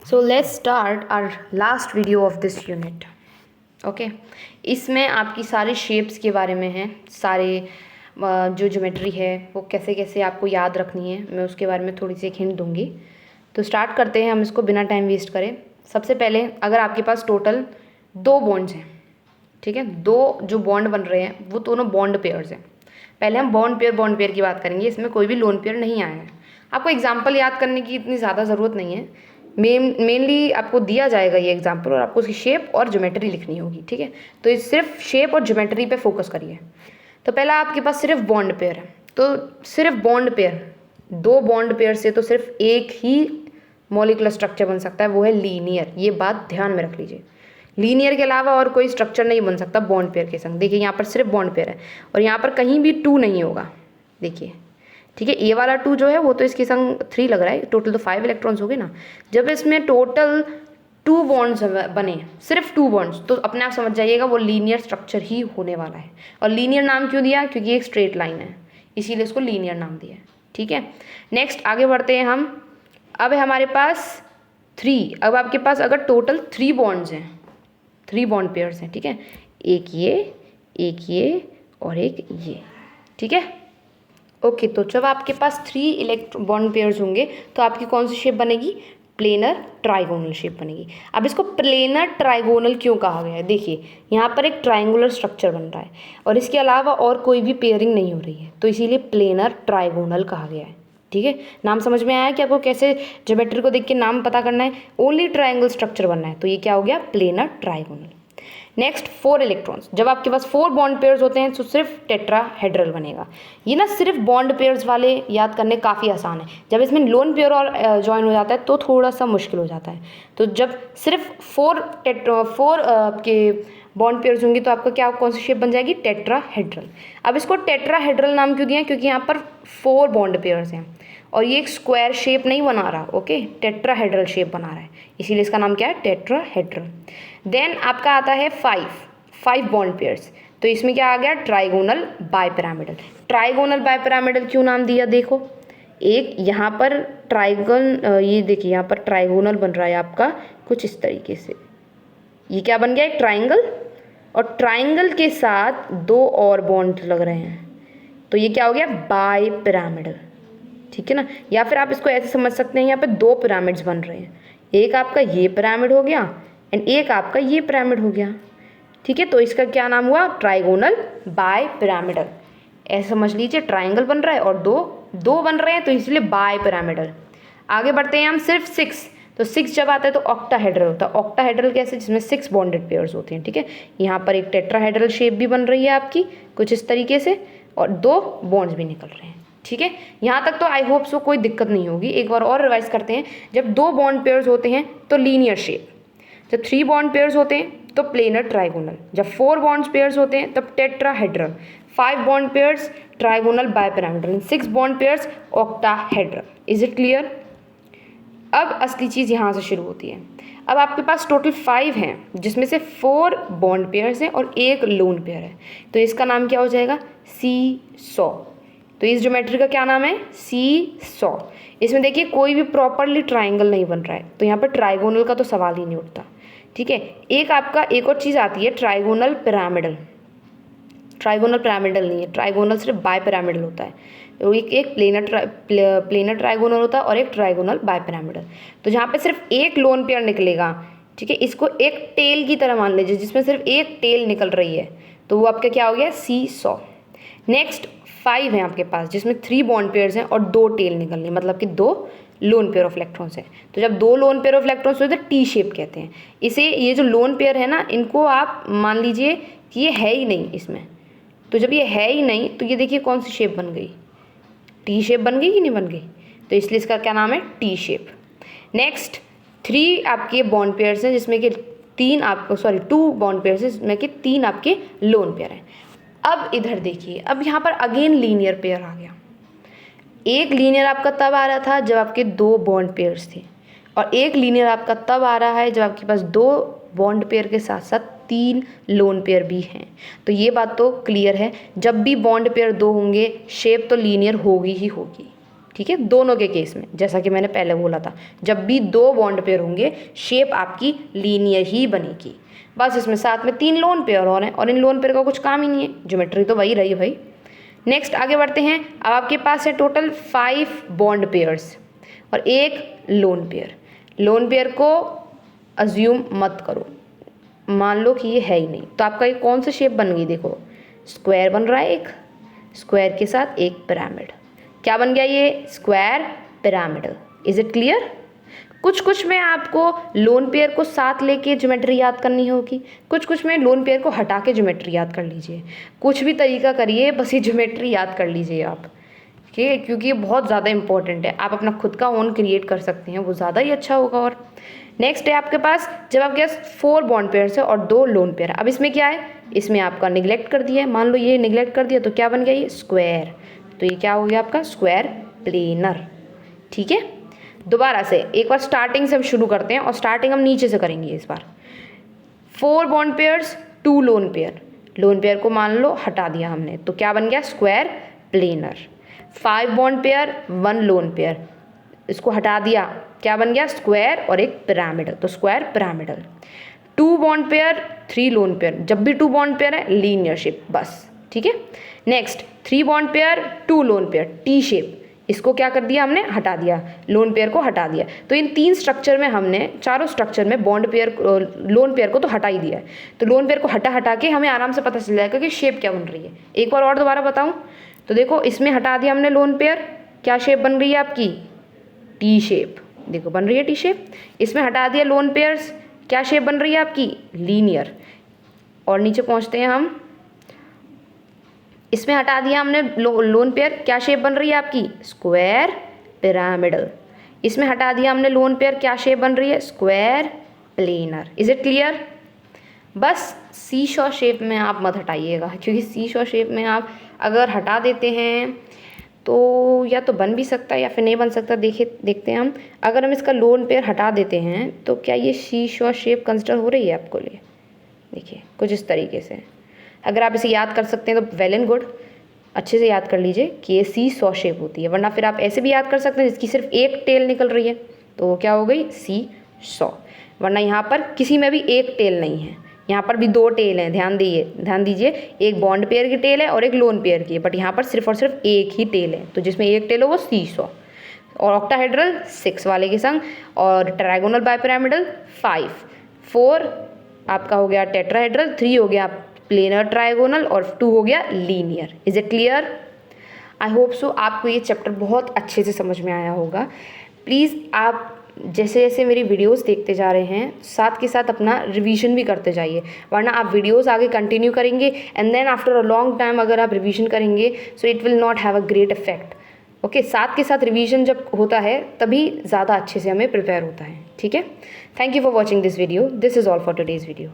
So let's start our last video of this unit. Okay इसमें आपकी सारी shapes के बारे में है, सारे जो ज्योमेट्री है वो कैसे कैसे आपको याद रखनी है, मैं उसके बारे में थोड़ी सी एक हिंट दूंगी। तो स्टार्ट करते हैं हम इसको बिना टाइम वेस्ट करें। सबसे पहले अगर आपके पास टोटल 2 बॉन्ड्स हैं, ठीक है, 2 जो बॉन्ड बन रहे हैं वो दोनों बॉन्ड पेयर्स हैं। पहले हम बॉन्ड पेयर की बात करेंगे, इसमें कोई भी लोन पेयर नहीं आया है। आपको एग्जाम्पल याद करने की इतनी ज़्यादा ज़रूरत नहीं है, मेनली आपको दिया जाएगा ये एग्जाम्पल और आपको उसकी शेप और ज्योमेट्री लिखनी होगी, ठीक है। तो ये सिर्फ शेप और ज्योमेट्री पे फोकस करिए। तो पहला आपके पास सिर्फ बॉन्ड पेयर है, तो सिर्फ बॉन्ड पेयर, 2 बॉन्ड पेयर से तो सिर्फ एक ही मॉलिक्यूलर स्ट्रक्चर बन सकता है, वो है लीनियर। ये बात ध्यान में रख लीजिए, लीनियर के अलावा और कोई स्ट्रक्चर नहीं बन सकता बॉन्ड पेयर के संग। देखिए यहाँ पर सिर्फ बॉन्ड पेयर है और यहाँ पर कहीं भी 2 नहीं होगा, देखिए, ठीक है। ए वाला 2 जो है वो तो इसके संग 3 लग रहा है, टोटल तो 5 इलेक्ट्रॉन्स हो गए ना। जब इसमें टोटल 2 बॉन्ड्स बने, सिर्फ 2 बॉन्ड्स, तो अपने आप समझ जाइएगा वो लीनियर स्ट्रक्चर ही होने वाला है। और लीनियर नाम क्यों दिया? क्योंकि एक स्ट्रेट लाइन है, इसीलिए इसको लीनियर नाम दिया है, ठीक है। नेक्स्ट आगे बढ़ते हैं हम। अब है हमारे पास 3। अब आपके पास अगर टोटल 3 बॉन्ड्स हैं, 3 बॉन्ड पेयर्स हैं, ठीक है, एक ये और एक ये, ठीक है। ओके तो जब आपके पास 3 बॉन्ड पेयर्स होंगे तो आपकी कौन सी शेप बनेगी? प्लेनर ट्राइगोनल शेप बनेगी। अब इसको प्लेनर ट्राइगोनल क्यों कहा गया है? देखिए यहाँ पर एक ट्राइंगुलर स्ट्रक्चर बन रहा है और इसके अलावा और कोई भी पेयरिंग नहीं हो रही है, तो इसीलिए प्लेनर ट्राइगोनल कहा गया है, ठीक है। नाम समझ में आया कि आपको कैसे ज्योमेट्री को देख के नाम पता करना है? ओनली ट्राइंगल स्ट्रक्चर बनना है, तो ये क्या हो गया? Planar trigonal. Next 4 electrons. जब आपके पास 4 बॉन्ड पेयर्स होते हैं तो सिर्फ टेट्राहेड्रल बनेगा। ये ना सिर्फ बॉन्ड पेयर्स वाले याद करने काफ़ी आसान है, जब इसमें लोन पेयर और ज्वाइन हो जाता है तो थोड़ा सा मुश्किल हो जाता है। तो जब सिर्फ 4 के बॉन्ड पेयर्स होंगे तो आपका क्या कौन सी शेप बन जाएगी? टेट्राहेड्रल। अब इसको टेट्राहेड्रल नाम क्यों दिया? क्योंकि यहाँ पर 4 बॉन्ड पेयर्स हैं और ये एक स्क्वायर शेप नहीं बना रहा, ओके, टेट्राहेड्रल शेप बना रहा है, इसीलिए इसका नाम क्या है? टेट्राहेड्रल। देन आपका आता है 5 बॉन्ड पेयर्स, तो इसमें क्या आ गया? Trigonal bipyramidal. ट्राइगोनल बाइपिरामिडल क्यों नाम दिया? देखो एक यहाँ पर ट्राइगन, ये देखिए यहाँ पर ट्राइगोनल बन रहा है आपका कुछ इस तरीके से, ये क्या बन गया? एक ट्राइंगल, और ट्राइंगल के साथ 2 और बॉन्ड लग रहे हैं, तो ये क्या हो गया? बाइपिरामिडल, ठीक है ना। या फिर आप इसको ऐसे समझ सकते हैं, यहाँ पे 2 पिरामिड्स बन रहे हैं, एक आपका ये पिरामिड हो गया एंड एक आपका ये पिरामिड हो गया, ठीक है। तो इसका क्या नाम हुआ? Trigonal bipyramidal. ऐसे समझ लीजिए, ट्राइंगल बन रहा है और 2 बन रहे हैं, तो इसलिए बाइपिरामिडल। आगे बढ़ते हैं हम। सिर्फ 6, तो 6 जब आता है तो ऑक्टाहेड्रल होता है। ऑक्टाहेड्रल कैसे? जिसमें 6 बॉन्डेड पेयर्स होते हैं, ठीक है। यहाँ पर एक टेट्राहेड्रल शेप भी बन रही है आपकी कुछ इस तरीके से, और 2 बॉन्ड्स भी निकल रहे हैं, ठीक है। यहाँ तक तो आई होप सो कोई दिक्कत नहीं होगी। एक बार और रिवाइज करते हैं। जब 2 बॉन्ड पेयर्स होते हैं तो लीनियर शेप, जब 3 बॉन्ड पेयर्स होते हैं तो प्लेनर ट्राइगोनल, जब 4 बॉन्ड पेयर्स होते हैं तब tetrahedral, 5 bond pairs trigonal bipyramidal, 6 bond pairs octahedral. Is it clear? अब असली चीज़ यहाँ से शुरू होती है। अब आपके पास टोटल 5 हैं, जिसमें से 4 बॉन्ड पेयर्स हैं और एक लोन पेयर है, तो इसका नाम क्या हो जाएगा? सी-सॉ। तो इस ज्योमेट्री का क्या नाम है? सी-सॉ। इसमें देखिए कोई भी प्रॉपरली ट्राइंगल नहीं बन रहा है, तो यहाँ पर ट्राइगोनल का तो सवाल ही नहीं उठता, ठीक है। एक आपका एक और चीज़ आती है ट्राइगोनल पिरामिडल। ट्राइगोनल पिरामिडल नहीं है, ट्राइगोनल सिर्फ बाइपिरामिडल होता है। तो एक प्लेनर ट्राइगोनल होता है और एक ट्राइगोनल बाइपिरामिडल। तो जहाँ पे सिर्फ एक लोन पेयर निकलेगा, ठीक है, इसको एक टेल की तरह मान लीजिए, जिसमें सिर्फ एक टेल निकल रही है, तो वो आपका क्या हो गया? सी-सॉ। नेक्स्ट 5 हैं आपके पास, जिसमें 3 बॉन्ड पेयर्स हैं और 2 टेल निकल रही है, मतलब कि 2 लोन पेयर ऑफ इलेक्ट्रॉन्स है। तो जब 2 लोन पेयर ऑफ इलेक्ट्रॉन्स होते हैं तो टी शेप कहते हैं इसे। ये जो लोन पेयर है ना, इनको आप मान लीजिए कि ये है ही नहीं इसमें, तो जब ये है ही नहीं तो ये देखिए कौन सी शेप बन गई? टी शेप बन गई कि नहीं बन गई? तो इसलिए इसका क्या नाम है? T shape. नेक्स्ट 3 आपके बॉन्ड पेयर्स हैं, जिसमें कि 2 बॉन्ड पेयर्स हैं, जिसमें कि 3 आपके लोन पेयर हैं। अब इधर देखिए, अब यहाँ पर अगेन लीनियर पेयर आ गया। एक लीनियर आपका तब आ रहा था जब आपके 2 बॉन्ड पेयर्स थे, और एक लीनियर आपका तब आ रहा है जब आपके पास 2 बॉन्ड पेयर के साथ साथ 3 लोन पेयर भी हैं। तो ये बात तो क्लियर है, जब भी बॉन्ड पेयर 2 होंगे शेप तो लीनियर होगी ही होगी, ठीक है, दोनों के केस में जैसा कि मैंने पहले बोला था, जब भी 2 बॉन्ड पेयर होंगे शेप आपकी लीनियर ही बनेगी। बस इसमें साथ में 3 लोन पेयर और हैं और इन लोन पेयर का कुछ काम ही नहीं है, ज्योमेट्री तो वही रही भाई। नेक्स्ट आगे बढ़ते हैं। अब आपके पास है टोटल 5 बॉन्ड पेयर्स और 1 लोन पेयर। लोन पेयर को अज्यूम मत करो, मान लो कि ये है ही नहीं, तो आपका ये कौन सा शेप बन गई, देखो स्क्वायर बन रहा है, एक स्क्वायर के साथ एक पिरामिड। क्या बन गया ये, square pyramid. Is it clear? कुछ में आपको लोन पेयर को साथ लेके ज्योमेट्री याद करनी होगी, कुछ में लोन पेयर को हटा के ज्योमेट्री याद कर लीजिए। कुछ भी तरीका करिए, बस ये ज्योमेट्री याद कर लीजिए आप, ठीक है, क्योंकि ये बहुत ज़्यादा इंपॉर्टेंट है। आप अपना खुद का ओन क्रिएट कर सकते हैं, वो ज़्यादा ही अच्छा होगा। और नेक्स्ट है आपके पास, जब आपके पास 4 बॉन्ड पेयर्स है और 2 लोन पेयर। अब इसमें क्या है, इसमें आपका निगलेक्ट कर दिया है, मान लो ये निगलेक्ट कर दिया तो क्या बन गया ये स्क्वायर, तो ये क्या हो गया आपका स्क्वायर प्लेनर। ठीक है, दोबारा से एक बार स्टार्टिंग से हम शुरू करते हैं और स्टार्टिंग हम नीचे से करेंगे इस बार। 4 bond pairs 2 lone pair, lone pair को मान लो हटा दिया हमने तो क्या बन गया square planar. 5 bond pair 1 lone pair, इसको हटा दिया, क्या बन गया स्क्वायर और एक पिरामिड, तो square pyramidal. 2 bond pair 3 lone pair, जब भी 2 बॉन्ड पेयर है लीनियर शेप बस, ठीक है। Next 3 bond pair 2 lone pair T shape, इसको क्या कर दिया हमने हटा दिया, लोन पेयर को हटा दिया। तो इन 3 स्ट्रक्चर में हमने, चारों स्ट्रक्चर में बॉन्ड पेयर लोन पेयर को तो हटा ही दिया है, तो लोन पेयर को हटा के हमें आराम से पता चल जाएगा कि शेप क्या बन रही है। एक बार और दोबारा बताऊं तो देखो, इसमें हटा दिया हमने लोन पेयर, क्या शेप बन रही है आपकी टी शेप, देखो बन रही है टी शेप। इसमें हटा दिया लोन पेयर्स, क्या शेप बन रही है आपकी लीनियर। और नीचे पहुंचते हैं हम, इसमें हटा दिया हमने लोन पेयर, क्या शेप बन रही है आपकी स्क्वायर पिरामिडल। इसमें हटा दिया हमने लोन पेयर, क्या शेप बन रही है square planar. Is it clear? बस सी शॉ शेप में आप मत हटाइएगा, क्योंकि सी शॉ शेप में आप अगर हटा देते हैं तो या तो बन भी सकता है या फिर नहीं बन सकता। देखते हैं हम, अगर हम इसका लोन पेयर हटा देते हैं तो क्या ये सी शॉ शेप कंसिडर हो रही है आपको लिए, देखिए कुछ इस तरीके से। अगर आप इसे याद कर सकते हैं तो वेल एंड गुड, अच्छे से याद कर लीजिए कि ये सी शॉ शेप होती है। वरना फिर आप ऐसे भी याद कर सकते हैं जिसकी सिर्फ एक टेल निकल रही है, तो वो क्या हो गई सी शॉ। वरना यहाँ पर किसी में भी एक टेल नहीं है, यहाँ पर भी 2 टेल हैं, ध्यान दीजिए, एक बॉन्ड पेयर की टेल है और एक लोन पेयर की है, बट यहाँ पर सिर्फ और सिर्फ एक ही टेल है, तो जिसमें एक टेल हो वो सी शॉ। और ऑक्टाहेड्रल 6 वाले के संग, और ट्रायगोनल बाइपिरामिडल 5, 4 आपका हो गया टेट्राहेड्रल, 3 हो गया प्लेनर ट्रायगोनल और 2 हो गया linear. Is it clear? I hope so आपको ये चैप्टर बहुत अच्छे से समझ में आया होगा। प्लीज़ आप जैसे जैसे मेरी वीडियोस देखते जा रहे हैं, साथ के साथ अपना रिवीजन भी करते जाइए, वरना आप वीडियोस आगे कंटिन्यू करेंगे and then after a long time अगर आप रिवीजन करेंगे so it will not have a great effect. Okay, साथ के साथ रिवीजन जब होता है तभी ज़्यादा अच्छे से हमें प्रिपेयर होता है, ठीक है। Thank you for watching this video, this is all for today's video.